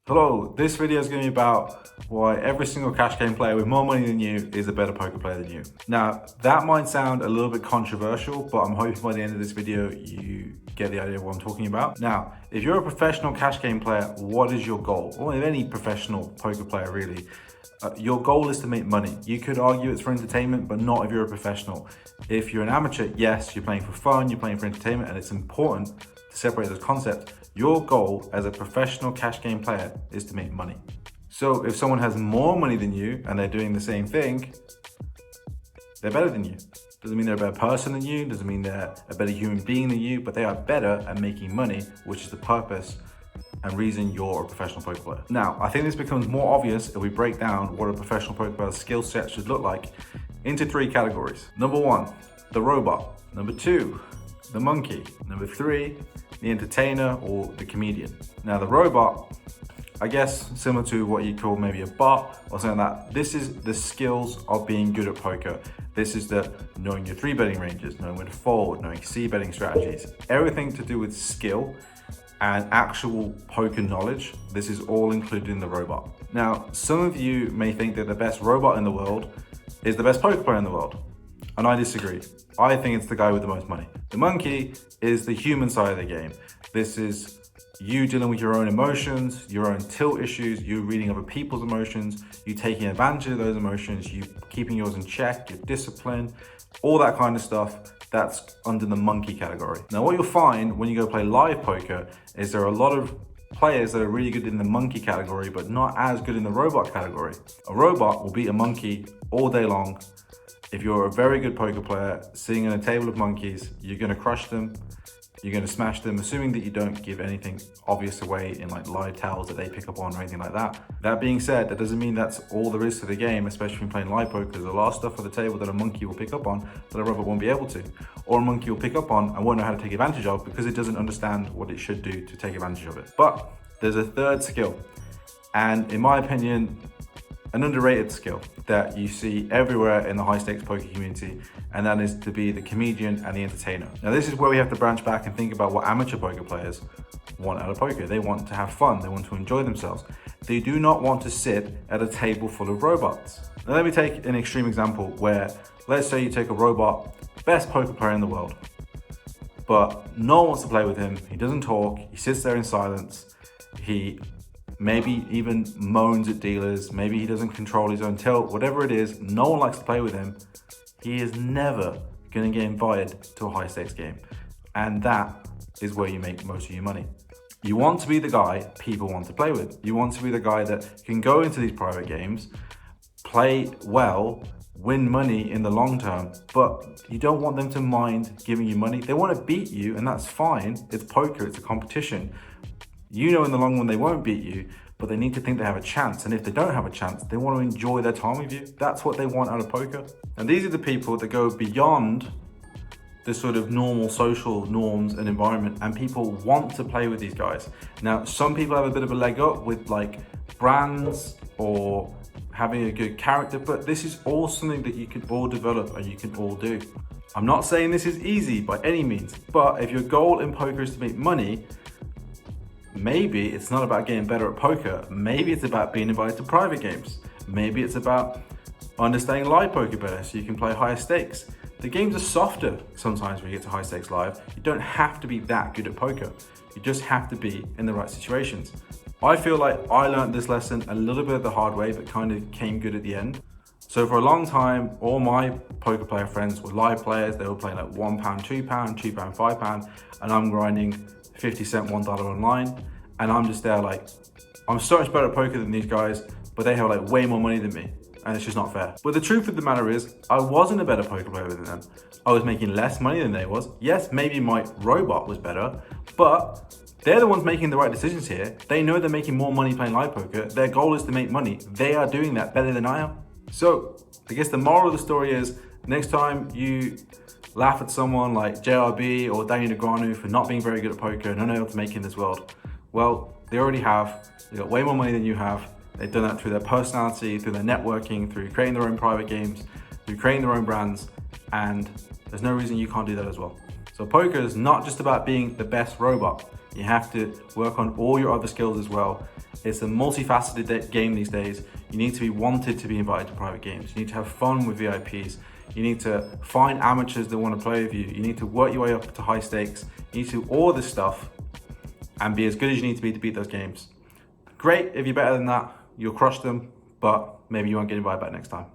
Hello, this video is going to be about why every single cash game player with more money than you is a better poker player than you. Now, that might sound a little bit controversial, but I'm hoping by the end of this video, you get the idea of what I'm talking about. Now, if you're a professional cash game player, what is your goal? Or any professional poker player really, your goal is to make money. You could argue it's for entertainment, but not if you're a professional. If you're an amateur, yes, you're playing for fun, you're playing for entertainment, and it's important to separate those concepts. Your goal as a professional cash game player is to make money. So if someone has more money than you and they're doing the same thing, they're better than you. Doesn't mean they're a better person than you, doesn't mean they're a better human being than you, but they are better at making money, which is the purpose and reason you're a professional poker player. Now, I think this becomes more obvious if we break down what a professional poker player's skill set should look like into 3 categories. Number 1, the robot. Number 2, the monkey. Number 3, the entertainer or the comedian. Now the robot, I guess similar to what you call maybe a bot or something like that, this is the skills of being good at poker. This is the knowing your 3 betting ranges, knowing when to fold, knowing C betting strategies, everything to do with skill and actual poker knowledge. This is all included in the robot. Now, some of you may think that the best robot in the world is the best poker player in the world. And I disagree. I think it's the guy with the most money. The monkey is the human side of the game. This is you dealing with your own emotions, your own tilt issues, you reading other people's emotions, you taking advantage of those emotions, you keeping yours in check, your discipline, all that kind of stuff. That's under the monkey category. Now, what you'll find when you go play live poker is there are a lot of players that are really good in the monkey category, but not as good in the robot category. A robot will beat a monkey all day long. If you're a very good poker player sitting on a table of monkeys, you're going to crush them, you're going to smash them, assuming that you don't give anything obvious away in like live tells that they pick up on or anything like that. That being said, that doesn't mean that's all there is to the game, especially when playing live poker. There's a lot of stuff on the table that a monkey will pick up on that a robot won't be able to. Or a monkey will pick up on and won't know how to take advantage of because it doesn't understand what it should do to take advantage of it. But there's a third skill, and in my opinion, an underrated skill that you see everywhere in the high stakes poker community, and that is to be the comedian and the entertainer. Now this is where we have to branch back and think about what amateur poker players want out of poker. They want to have fun, they want to enjoy themselves. They do not want to sit at a table full of robots. Now let me take an extreme example where, let's say you take a robot, best poker player in the world, but no one wants to play with him, he doesn't talk, he sits there in silence, he maybe even moans at dealers, maybe he doesn't control his own tilt, whatever it is, no one likes to play with him. He is never gonna get invited to a high stakes game. And that is where you make most of your money. You want to be the guy people want to play with. You want to be the guy that can go into these private games, play well, win money in the long term, but you don't want them to mind giving you money. They want to beat you, and that's fine. It's poker, it's a competition. You know in the long run they won't beat you, but they need to think they have a chance. And if they don't have a chance, they want to enjoy their time with you. That's what they want out of poker. And these are the people that go beyond the sort of normal social norms and environment, and people want to play with these guys. Now, some people have a bit of a leg up with like brands or having a good character, but this is all something that you can all develop and you can all do. I'm not saying this is easy by any means, but if your goal in poker is to make money, maybe it's not about getting better at poker. Maybe it's about being invited to private games. Maybe it's about understanding live poker better so you can play higher stakes. The games are softer sometimes when you get to high stakes live. You don't have to be that good at poker. You just have to be in the right situations. I feel like I learned this lesson a little bit the hard way, but kind of came good at the end. So for a long time, all my poker player friends were live players. They were playing like £1, £2, £2, £5, and I'm grinding 50 cent, $1 online. And I'm just there like, I'm so much better at poker than these guys, but they have like way more money than me. And it's just not fair. But the truth of the matter is, I wasn't a better poker player than them. I was making less money than they was. Yes, maybe my robot was better, but they're the ones making the right decisions here. They know they're making more money playing live poker. Their goal is to make money. They are doing that better than I am. So I guess the moral of the story is, next time you laugh at someone like JRB or Daniel Negreanu for not being very good at poker and unable to make it in this world, well, they already have. They got way more money than you have. They've done that through their personality, through their networking, through creating their own private games, through creating their own brands, and there's no reason you can't do that as well. So poker is not just about being the best robot. You have to work on all your other skills as well. It's a multifaceted game these days. You need to be wanted to be invited to private games. You need to have fun with VIPs. You need to find amateurs that want to play with you. You need to work your way up to high stakes. You need to do all this stuff and be as good as you need to beat those games. Great, if you're better than that, you'll crush them, but maybe you won't get invited back next time.